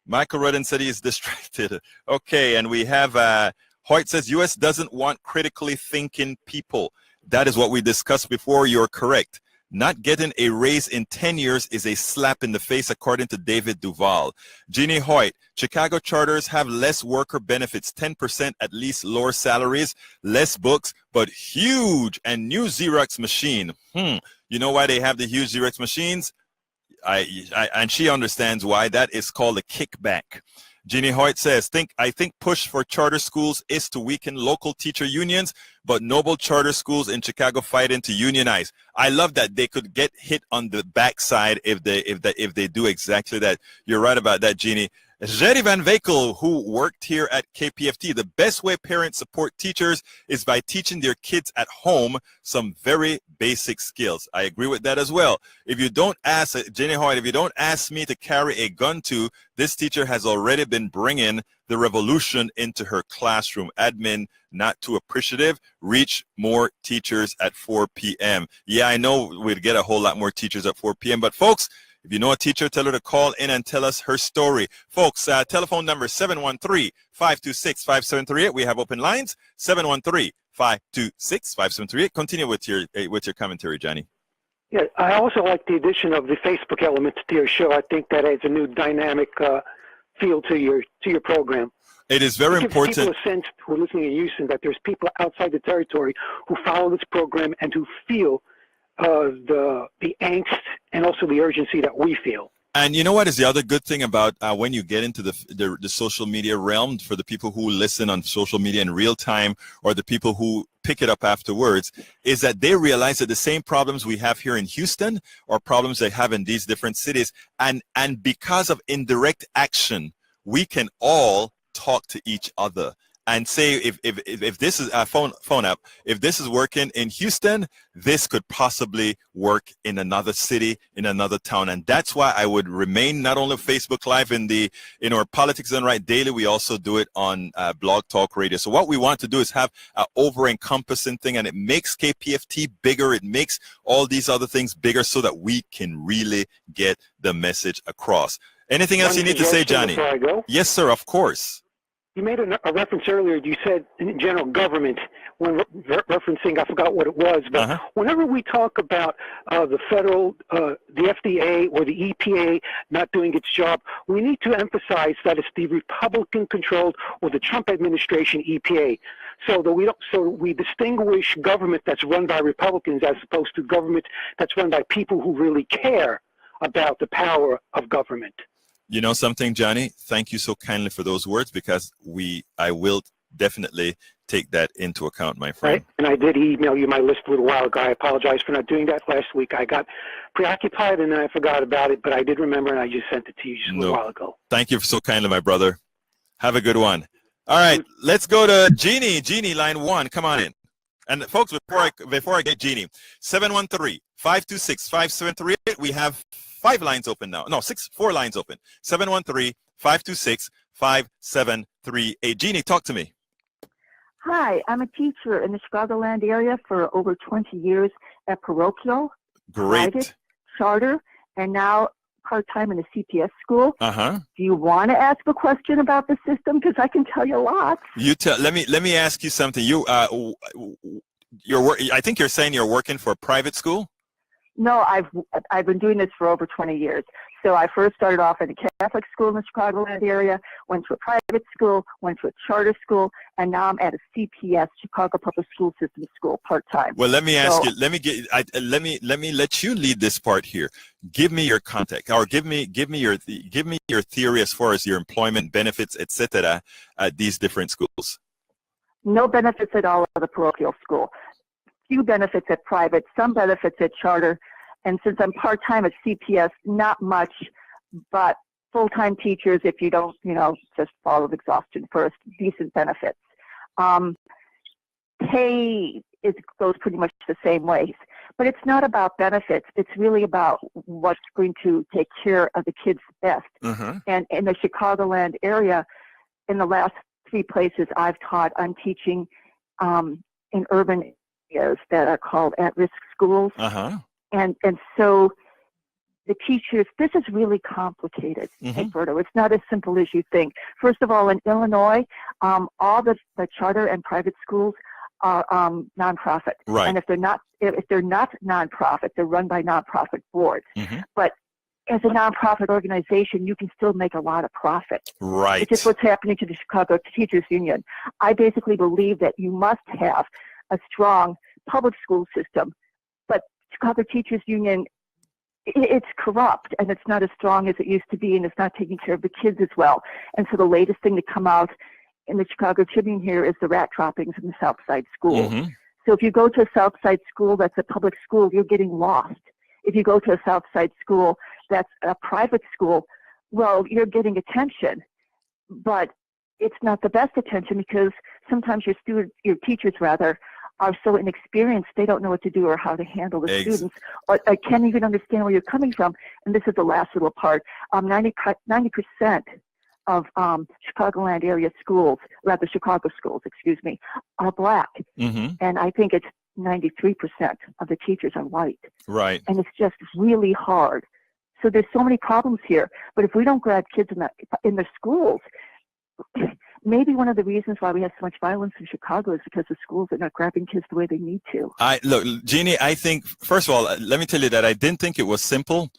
Michael Rudden said he is distracted. Okay. And we have Hoyt says U.S. doesn't want critically thinking people. That is what we discussed before. You're correct. Not getting a raise in 10 years is a slap in the face, according to David Duval. Jeannie Hoyt, Chicago charters have less worker benefits, 10% at least lower salaries, less books, but huge and new Xerox machine. You know why they have the huge Xerox machines? And she understands why. That is called a kickback. Jeannie Hoyt says, I think push for charter schools is to weaken local teacher unions, but noble charter schools in Chicago fighting to unionize. I love that they could get hit on the backside if they do exactly that. You're right about that, Jeannie. Jerry Van Vakel, who worked here at KPFT, the best way parents support teachers is by teaching their kids at home some very basic skills. I agree with that as well. If you don't ask, Jenny Hoyt, if you don't ask me to carry a gun to, this teacher has already been bringing the revolution into her classroom. Admin, not too appreciative. Reach more teachers at 4 p.m. Yeah, I know we'd get a whole lot more teachers at 4 p.m. But folks, if you know a teacher, tell her to call in and tell us her story. Folks, telephone number 713-526-5738. We have open lines, 713-526-5738. Continue with your commentary, Johnny. Yeah, I also like the addition of the Facebook elements to your show. I think that adds a new dynamic feel to your program. It is very important. It gives people a sense who are listening in Houston that there's people outside the territory who follow this program and who feel the angst and also the urgency that we feel. And you know what is the other good thing about when you get into the social media realm, for the people who listen on social media in real time or the people who pick it up afterwards, is that they realize that the same problems we have here in Houston are problems they have in these different cities. And because of indirect action, we can all talk to each other and say if this is a phone app, if this is working in Houston, this could possibly work in another city, in another town. And that's why I would remain not only Facebook Live in our Politics Done Right daily, we also do it on Blog Talk Radio. So what we want to do is have an over-encompassing thing, and it makes KPFT bigger. It makes all these other things bigger so that we can really get the message across. Anything else you need to say, Johnny? Before I go? Yes, sir, of course. You made a reference earlier. You said in general government when referencing, I forgot what it was, but whenever we talk about the federal, the FDA or the EPA not doing its job, we need to emphasize that it's the Republican-controlled or the Trump administration EPA. So we distinguish government that's run by Republicans as opposed to government that's run by people who really care about the power of government. You know something, Johnny? Thank you so kindly for those words, because I will definitely take that into account, my friend. Right. And I did email you my list a little while ago. I apologize for not doing that last week. I got preoccupied and then I forgot about it, but I did remember and I just sent it to you just a little while ago. Thank you so kindly, my brother. Have a good one. All right, let's go to Jeannie. Jeannie, line 1. Come on in. And folks, before I get Jeannie, 713-526-5738. We have 5 lines open now. No, 4 lines open. 713-526-5738. Jeannie, talk to me. Hi, I'm a teacher in the Chicagoland area for over 20 years at parochial, private, charter, and now part-time in a CPS school. Do you want to ask a question about the system? Because I can tell you a lot. Let me ask you something. I think you're saying you're working for a private school? No, I've been doing this for over 20 years. So I first started off in a Catholic school in the Chicagoland area, went to a private school, went to a charter school, and now I'm at a CPS, Chicago Public School System school, part-time. Well, let me ask you. Let me let you lead this part here. Give me your contact, or give me your theory as far as your employment benefits, etc. at these different schools. No benefits at all at the parochial school. Few benefits at private, some benefits at charter, and since I'm part-time at CPS, not much, but full-time teachers, if you don't, just follow exhaustion first, decent benefits. Pay goes pretty much the same ways, but it's not about benefits. It's really about what's going to take care of the kids best. And in the Chicagoland area, in the last 3 places I've taught, I'm teaching in urban areas that are called at-risk schools. And so the teachers, this is really complicated, Alberto. It's not as simple as you think. First of all, in Illinois, all the charter and private schools are nonprofit. Right. And if they're not nonprofit, they're run by nonprofit boards. But as a nonprofit organization, you can still make a lot of profit. Right. Which is what's happening to the Chicago Teachers Union. I basically believe that you must have a strong public school system, but Chicago Teachers Union, it's corrupt and it's not as strong as it used to be, and it's not taking care of the kids as well. And so the latest thing to come out in the Chicago Tribune here is the rat droppings in the South Side schools. So if you go to a South Side school that's a public school, you're getting lost. If you go to a South Side school that's a private school, well, you're getting attention, but it's not the best attention because sometimes your teachers are so inexperienced, they don't know what to do or how to handle the students, or can't even understand where you're coming from. And this is the last little part. 90% of Chicagoland area schools, rather Chicago schools, are black. And I think it's 93% of the teachers are white. Right. And it's just really hard. So there's so many problems here. But if we don't grab kids in the schools, maybe one of the reasons why we have so much violence in Chicago is because the schools are not grabbing kids the way they need to. Look, Jeannie, I think, first of all, let me tell you that I didn't think it was simple.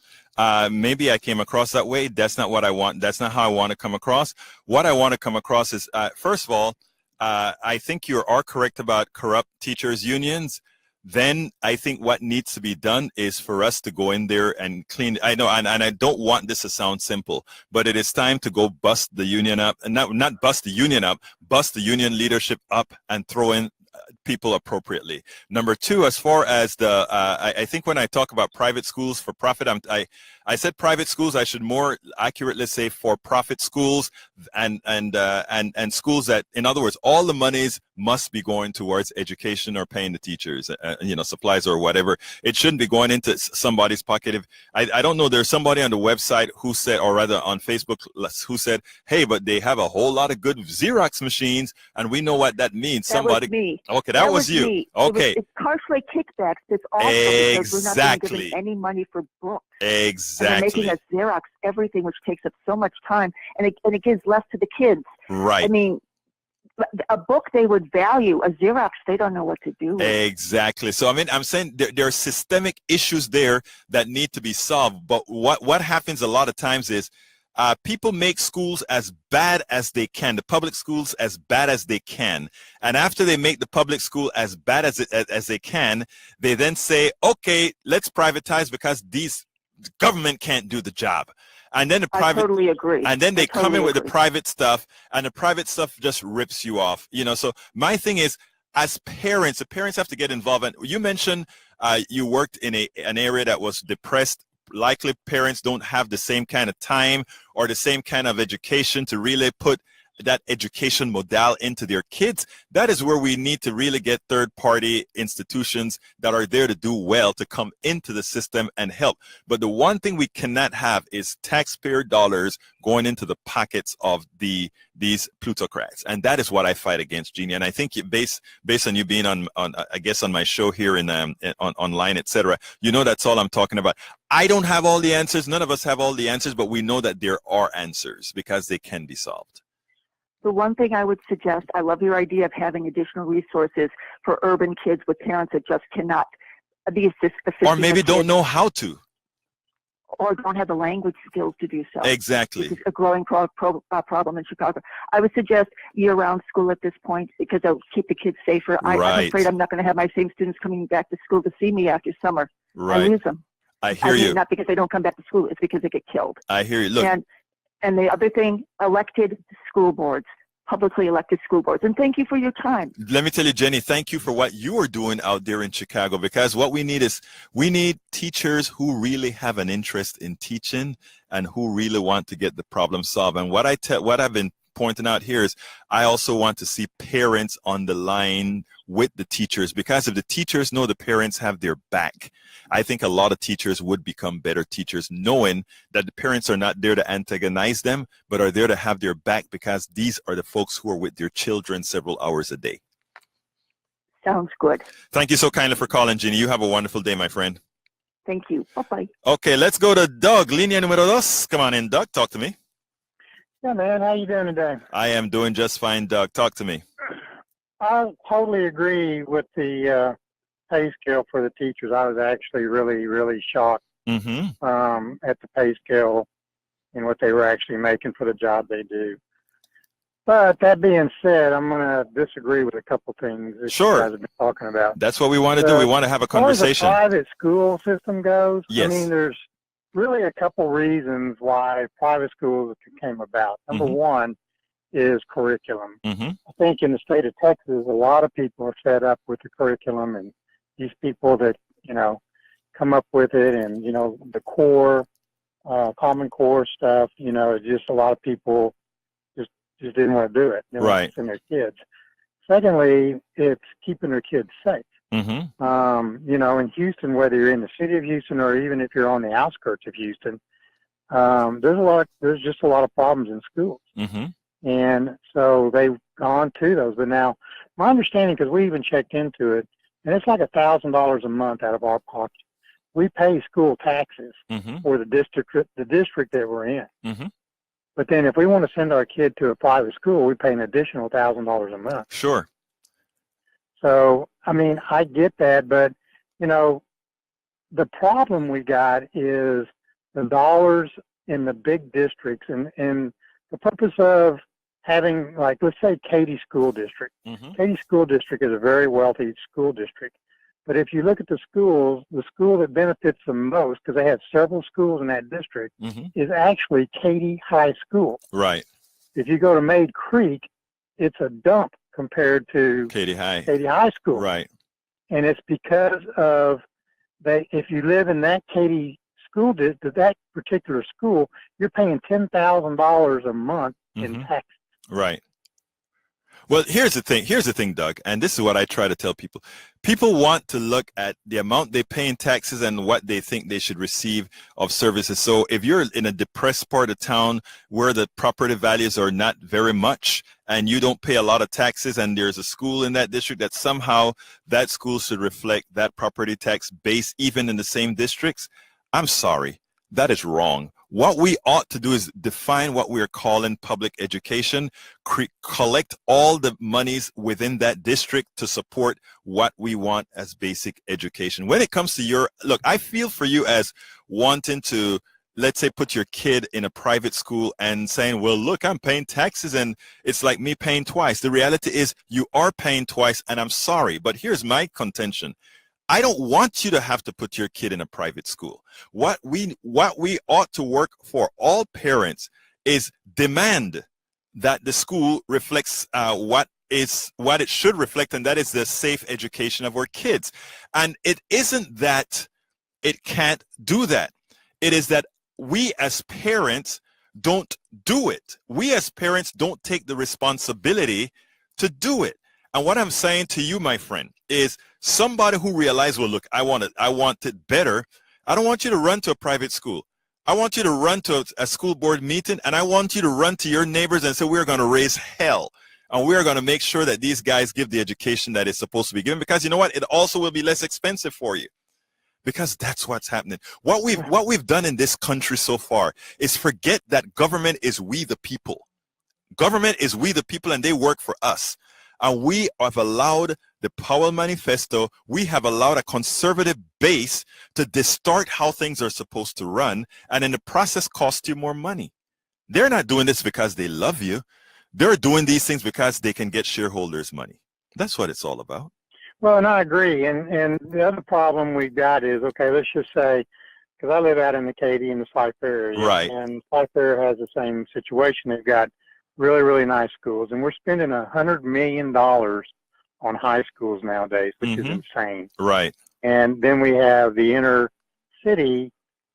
Maybe I came across that way. That's not what I want. That's not how I want to come across. What I want to come across is, first of all, I think you are correct about corrupt teachers' unions. Then I think what needs to be done is for us to go in there and clean. I know, and I don't want this to sound simple, but it is time to go bust the union up, and not bust the union up, bust the union leadership up, and throw in people appropriately. Number two, as far as the, I think when I talk about private schools for profit, I said private schools. I should more accurately say for profit schools, and schools that, in other words, all the monies must be going towards education or paying the teachers, supplies or whatever. It shouldn't be going into somebody's pocket. If I don't know, there's somebody on the website who said, or rather on Facebook, who said, hey, but they have a whole lot of good Xerox machines, and we know what that means. That was me. Okay, that was you. Me. Okay. It's partially kickbacks. It's also because we're not being given any money for books. Exactly. And they're making us Xerox everything, which takes up so much time, and it gives less to the kids. Right. I mean, a book they would value, a Xerox they don't know what to do with. Exactly. So I mean, I'm saying there are systemic issues there that need to be solved. But what happens a lot of times is people make schools as bad as they can, the public schools as bad as they can. And after they make the public school as bad as they can, they then say, okay, let's privatize because the government can't do the job. And then I totally agree. And then they come in with the private stuff, and the private stuff just rips you off. So my thing is, as parents, the parents have to get involved. And you mentioned you worked in an area that was depressed. Likely parents don't have the same kind of time or the same kind of education to really put that education model into their kids. That is where we need to really get third-party institutions that are there to do well to come into the system and help. But the one thing we cannot have is taxpayer dollars going into the pockets of these plutocrats, and that is what I fight against, Jeannie. And I think based on you being on I guess on my show here in online, etc., that's all I'm talking about. I don't have all the answers. None of us have all the answers, but we know that there are answers because they can be solved. The one thing I would suggest, I love your idea of having additional resources for urban kids with parents that just cannot be assisting. Or maybe don't know how to. Or don't have the language skills to do so. Exactly. Which is a growing problem in Chicago. I would suggest year-round school at this point because it'll keep the kids safer. Right. I'm afraid I'm not going to have my same students coming back to school to see me after summer. Right. I lose them. I hear you. Not because they don't come back to school, it's because they get killed. I hear you. Look. And the other thing, elected school boards, publicly elected school boards. And thank you for your time. Let me tell you, Jenny, thank you for what you are doing out there in Chicago, because what we need teachers who really have an interest in teaching and who really want to get the problem solved. And what I've been pointing out here is I also want to see parents on the line with the teachers, because if the teachers know the parents have their back, I think a lot of teachers would become better teachers, knowing that the parents are not there to antagonize them, but are there to have their back, because these are the folks who are with their children several hours a day. Sounds good. Thank you so kindly for calling, Jeannie. You have a wonderful day, my friend. Thank you. Bye-bye. Okay, let's go to Doug. Línea número 2. Come on in, Doug. Talk to me. Yeah, man. How you doing today? I am doing just fine, Doug. Talk to me. I totally agree with the pay scale for the teachers. I was actually really, really shocked at the pay scale and what they were actually making for the job they do. But that being said, I'm going to disagree with a couple things that you guys have been talking about. That's what we want to do. We want to have a conversation. As far as the private school system goes, yes. I mean, there's really a couple reasons why private schools came about. Number one is curriculum. I think in the state of Texas, a lot of people are fed up with the curriculum, and these people that, come up with it, and, the core, Common Core stuff, just a lot of people just didn't want to do it. They right. And their kids. Secondly, it's keeping their kids safe. In Houston, whether you're in the city of Houston or even if you're on the outskirts of Houston, there's just a lot of problems in schools. And so they've gone to those. But now, my understanding, because we even checked into it, and it's like $1,000 a month out of our pocket. We pay school taxes for the district that we're in. But then if we want to send our kid to a private school, we pay an additional $1,000 a month. Sure. So, I mean, I get that, but, the problem we got is the dollars in the big districts, and the purpose of having, like, let's say Katy School District. Katy School District is a very wealthy school district. But if you look at the schools, the school that benefits the most, because they have several schools in that district, is actually Katy High School. Right. If you go to Maid Creek, it's a dump compared to Katy High. Katy High School. Right. And it's because of if you live in that Katy school district, that particular school, you're paying $10,000 a month in taxes. Right. Well, here's the thing, Doug, and this is what I try to tell people. People want to look at the amount they pay in taxes and what they think they should receive of services. So if you're in a depressed part of town where the property values are not very much and you don't pay a lot of taxes and there's a school in that district, that somehow that school should reflect that property tax base even in the same districts, I'm sorry, that is wrong. What we ought to do is define what we are calling public education, collect all the monies within that district to support what we want as basic education. When it comes to look, I feel for you as wanting to, let's say, put your kid in a private school and saying, well, look, I'm paying taxes and it's like me paying twice. The reality is you are paying twice, and I'm sorry, but here's my contention. I don't want you to have to put your kid in a private school. What we ought to work for, all parents, is demand that the school reflects what it should reflect, and that is the safe education of our kids. And it isn't that it can't do that. It is that we as parents don't do it. We as parents don't take the responsibility to do it. And what I'm saying to you, my friend, is somebody who realized, well, look, I want it better. I don't want you to run to a private school. I want you to run to a school board meeting, and I want you to run to your neighbors and say, we're going to raise hell. And we're going to make sure that these guys give the education that is supposed to be given, because you know what? It also will be less expensive for you. Because that's what's happening. What we've done in this country so far is forget that government is we the people. Government is we the people, and they work for us. And we have allowed the Powell Manifesto, we have allowed a conservative base to distort how things are supposed to run, and in the process cost you more money. They're not doing this because they love you. They're doing these things because they can get shareholders' money. That's what it's all about. Well, and I agree. And the other problem we've got is, okay, let's just say, because I live out in the Katy and the Cypher area. Right. And Cypher has the same situation. They've got really, really nice schools. And we're spending $100 million on high schools nowadays, which is insane. Right. And then we have the inner city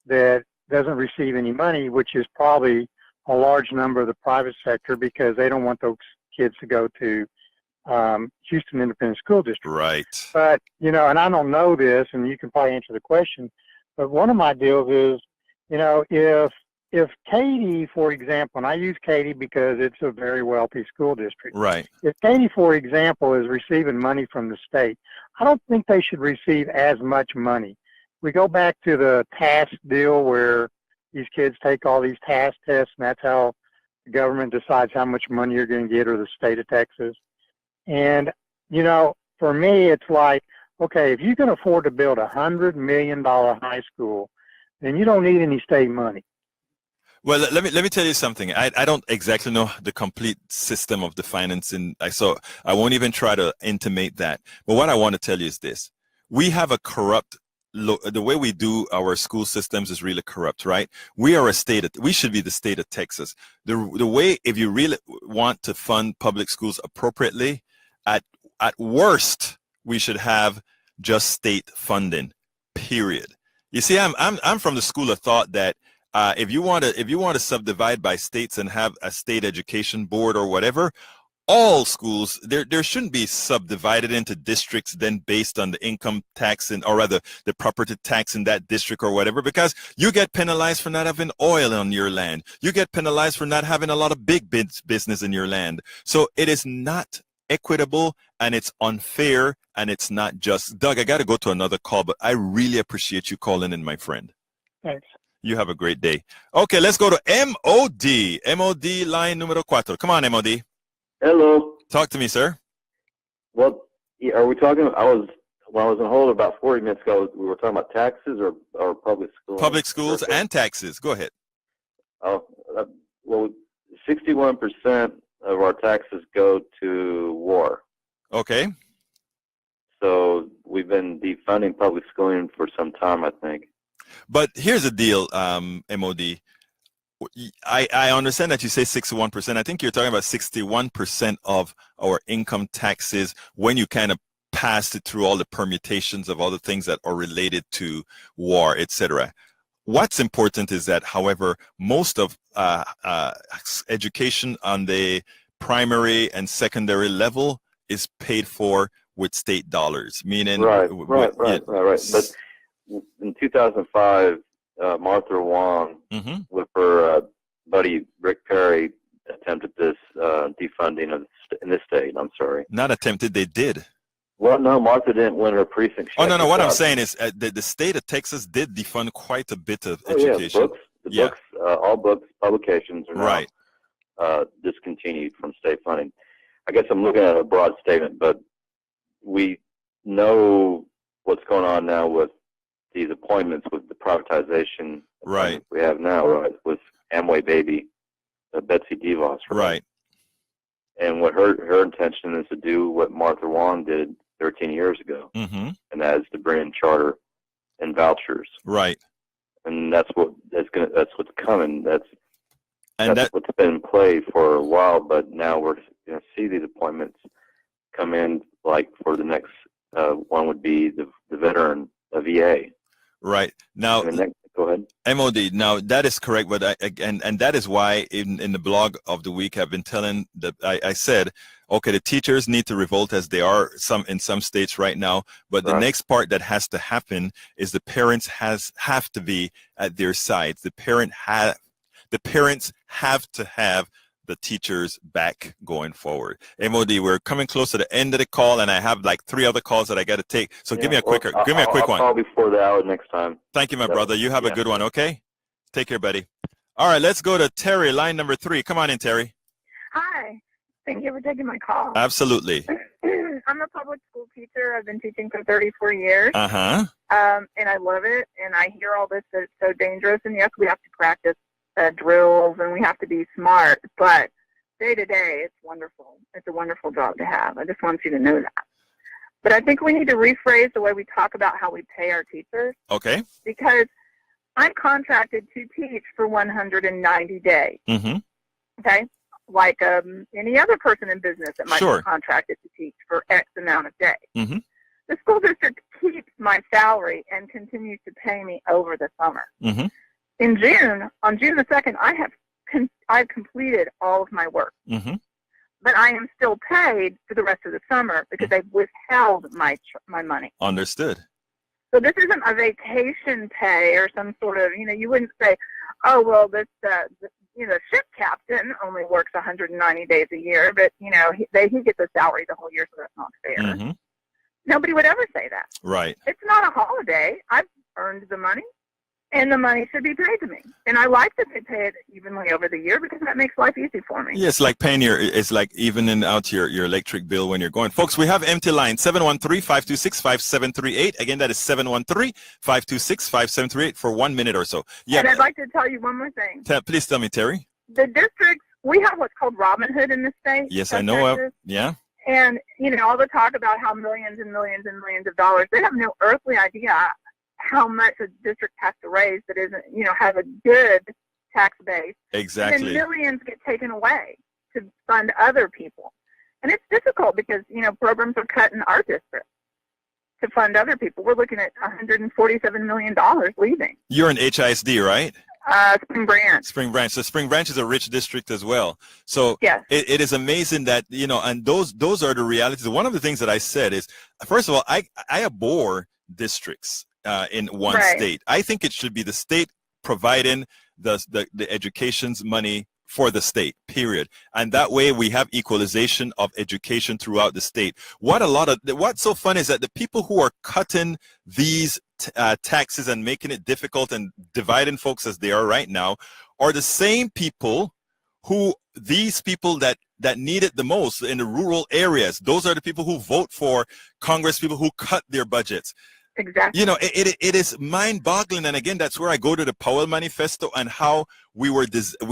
that doesn't receive any money, which is probably a large number of the private sector, because they don't want those kids to go to Houston Independent School District. Right. But, and I don't know this, and you can probably answer the question, but one of my deals is, if Katy, for example, and I use Katy because it's a very wealthy school district. Right. If Katy, for example, is receiving money from the state, I don't think they should receive as much money. We go back to the task deal where these kids take all these task tests, and that's how the government decides how much money you're going to get, or the state of Texas. And, for me, it's like, okay, if you can afford to build a $100 million high school, then you don't need any state money. Well, let me tell you something. I don't exactly know the complete system of the financing, so I won't even try to intimate that. But what I want to tell you is this. We have a corrupt, the way we do our school systems is really corrupt, right? We are we should be the state of Texas. The way, if you really want to fund public schools appropriately, at worst, we should have just state funding, period. You see, I'm from the school of thought that if you want to subdivide by states and have a state education board or whatever, all schools, there shouldn't be subdivided into districts then based on the income tax, or rather the property tax in that district or whatever, because you get penalized for not having oil on your land. You get penalized for not having a lot of big business in your land. So it is not equitable, and it's unfair, and it's not just. Doug, I got to go to another call, but I really appreciate you calling in, my friend. Thanks. You have a great day. Okay, let's go to MOD. MOD line numero 4. Come on, MOD. Hello. Talk to me, sir. Well, are we talking? I was on hold about 40 minutes ago. We were talking about taxes or public schools. Public schools and taxes. Go ahead. Oh, well, 61% of our taxes go to war. Okay. So we've been defunding public schooling for some time, I think. But here's the deal, MOD. I understand that you say 61%. I think you're talking about 61% of our income taxes when you kind of pass it through all the permutations of all the things that are related to war, etc. What's important is that, however, most of education on the primary and secondary level is paid for with state dollars, meaning right. But in 2005, Martha Wong, with her buddy Rick Perry, attempted this defunding in this state. I'm sorry. Not attempted, they did. Well, no, Martha didn't win her precinct. Oh, no. What I'm saying is the state of Texas did defund quite a bit of education. Yeah, books, all books, publications are now discontinued from state funding. I guess I'm looking at a broad statement, but we know what's going on now with these appointments with the privatization we have now, right, with Amway baby, Betsy DeVos. Right. And what her intention is to do what Martha Wong did 13 years ago, and that is to bring in charter and vouchers. Right. And that's what's coming. That's what's been in play for a while, but now we're going to see these appointments come in, like for the next one would be the veteran, VA. Right. Now, go ahead. MOD. Now that is correct, but and that is why in the blog of the week I've been telling I said, okay, the teachers need to revolt as they are in some states right now, but the next part that has to happen is the parents have to be at their sides. The parents have to have the teachers back going forward. MOD, we're coming close to the end of the call, and I have like 3 other calls that I got to take. So give me a quick one. I'll call before the hour next time. Thank you, my brother. You have a good one, okay? Take care, buddy. All right, let's go to Terry, line number 3. Come on in, Terry. Hi. Thank you for taking my call. Absolutely. I'm a public school teacher. I've been teaching for 34 years. Uh-huh. And I love it, and I hear all this that it's so dangerous, and yes, we have to practice drills, and we have to be smart, but day to day, it's wonderful. It's a wonderful job to have. I just want you to know that. But I think we need to rephrase the way we talk about how we pay our teachers. Okay. Because I'm contracted to teach for 190 days. Okay? Like any other person in business that might be contracted to teach for X amount of days. The school district keeps my salary and continues to pay me over the summer. In June, on June the 2nd, I've completed all of my work. But I am still paid for the rest of the summer because they've withheld my money. Understood. So this isn't a vacation pay or some sort of, you wouldn't say, oh, well, this, ship captain only works 190 days a year, but, he gets a salary the whole year, so that's not fair. Nobody would ever say that. Right. It's not a holiday. I've earned the money, and the money should be paid to me. And I like that they pay it evenly over the year because that makes life easy for me. Yeah, it's like paying it's like evening out your electric bill when you're going. Folks, we have empty line, 713-526-5738. Again, that is 713-526-5738 for 1 minute or so. Yeah. And I'd like to tell you one more thing. Please tell me, Terry. The districts, we have what's called Robin Hood in this state. Yes, I know. Yeah. And, all the talk about how millions and millions and millions of dollars, they have no earthly idea how much a district has to raise that isn't, has a good tax base. Exactly. And then millions get taken away to fund other people. And it's difficult because, programs are cut in our district to fund other people. We're looking at $147 million leaving. You're in HISD, right? Spring Branch. Spring Branch. So Spring Branch is a rich district as well. So yes. It is amazing that, and those are the realities. One of the things that I said is, first of all, I abhor districts in one state. I think it should be the state providing the education's money for the state, period. And that way we have equalization of education throughout the state. What's so fun is that the people who are cutting these taxes and making it difficult and dividing folks as they are right now are the same people that need it the most in the rural areas. Those are the people who vote for Congress, people who cut their budgets. Exactly. It is mind-boggling, and again, that's where I go to the Powell Manifesto and how we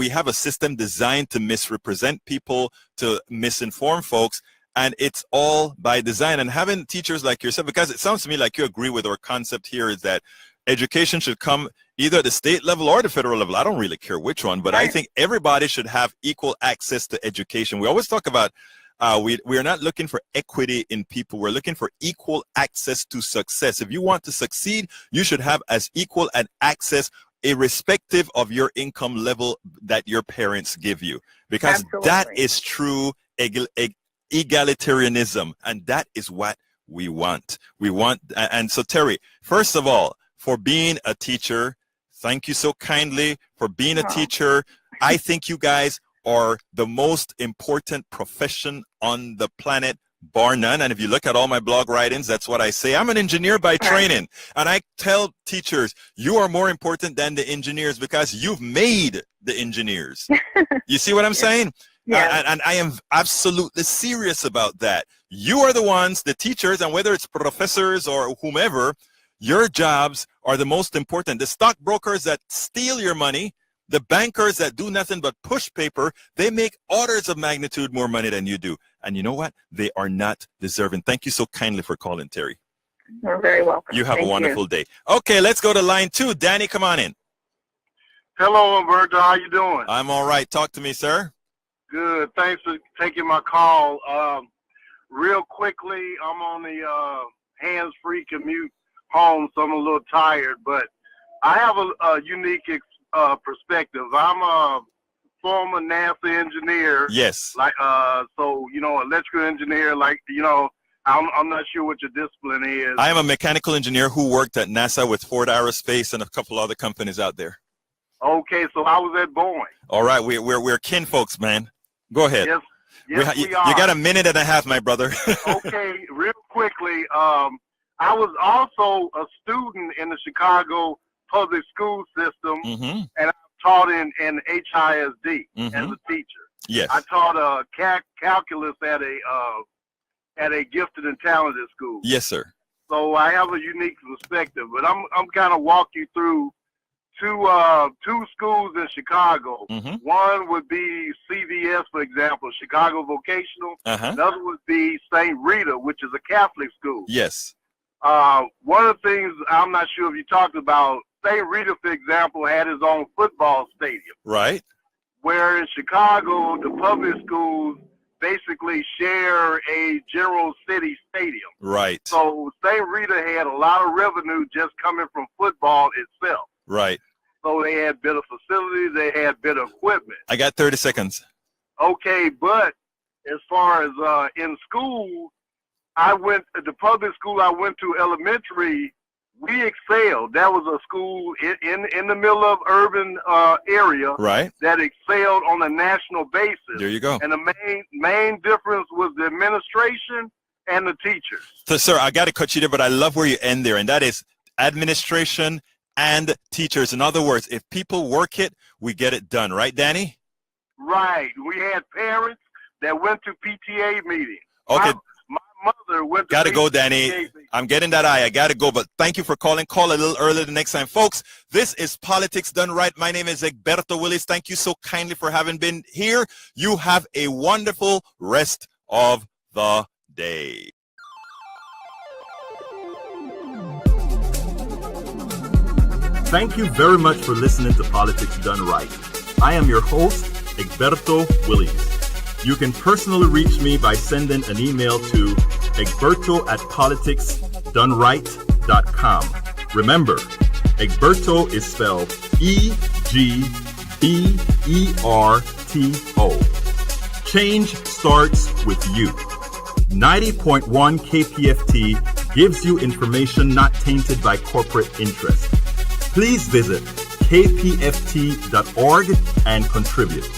have a system designed to misrepresent people, to misinform folks, and it's all by design. And having teachers like yourself, because it sounds to me like you agree with our concept here, is that education should come either at the state level or the federal level. I don't really care which one, but I think everybody should have equal access to education. We always talk about we are not looking for equity in people. We're looking for equal access to success. If you want to succeed, you should have as equal an access irrespective of your income level that your parents give you, because that is true egalitarianism, and that is what we want. And so Terry, first of all, for being a teacher, thank you so kindly for being a teacher. I think you guys are the most important profession on the planet, bar none. And if you look at all my blog writings, that's what I say. I'm an engineer by training, and I tell teachers, you are more important than the engineers because you've made the engineers. You see what I'm saying? Yeah. And I am absolutely serious about that. You are the ones, the teachers, and whether it's professors or whomever, your jobs are the most important. The stockbrokers that steal your money, the bankers that do nothing but push paper, they make orders of magnitude more money than you do. And you know what? They are not deserving. Thank you so kindly for calling, Terry. You're very welcome. You have a wonderful day. Okay, let's go to line 2. Danny, come on in. Hello, Umberto. How you doing? I'm all right. Talk to me, sir. Good. Thanks for taking my call. Real quickly, I'm on the hands-free commute home, so I'm a little tired, but I have a unique perspective. I'm a former NASA engineer. Yes. Like, so, electrical engineer, like, I'm not sure what your discipline is. I am a mechanical engineer who worked at NASA with Ford Aerospace and a couple other companies out there. Okay, so I was at Boeing. All right, we're kin folks, man. Go ahead. Yes, we are. You got a minute and a half, my brother. Okay, real quickly, I was also a student in the Chicago public school system, and I taught in HISD as a teacher. Yes. I taught calculus at a gifted and talented school. Yes, sir. So I have a unique perspective, but I'm kind of walk you through two schools in Chicago. One would be CVS, for example, Chicago Vocational. Another would be St. Rita, which is a Catholic school. Yes. One of the things I'm not sure if you talked about, St. Rita, for example, had his own football stadium. Right. Where in Chicago, the public schools basically share a general city stadium. Right. So St. Rita had a lot of revenue just coming from football itself. Right. So they had better facilities, they had better equipment. I got 30 seconds. Okay, but as far as in school, the public school I went to, elementary, we excelled. That was a school in the middle of urban area, right, that excelled on a national basis. There you go. And the main difference was the administration and the teachers. So, sir, I got to cut you there, but I love where you end there, and that is administration and teachers. In other words, if people work it, we get it done. Right, Danny? Right. We had parents that went to PTA meetings. Okay. My mother went to Got to go, Danny. I'm getting that eye. I got to go, but thank you for calling. Call a little earlier the next time. Folks, this is Politics Done Right. My name is Egberto Willis. Thank you so kindly for having been here. You have a wonderful rest of the day. Thank you very much for listening to Politics Done Right. I am your host, Egberto Willis. You can personally reach me by sending an email to egberto@politicsdoneright.com. Remember, Egberto is spelled E-G-B-E-R-T-O. Change starts with you. 90.1 KPFT gives you information not tainted by corporate interest. Please visit kpft.org and contribute.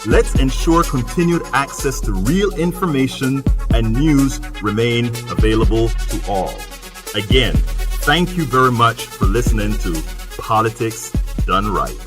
Let's ensure continued access to real information and news remain available to all. Again, thank you very much for listening to Politics Done Right.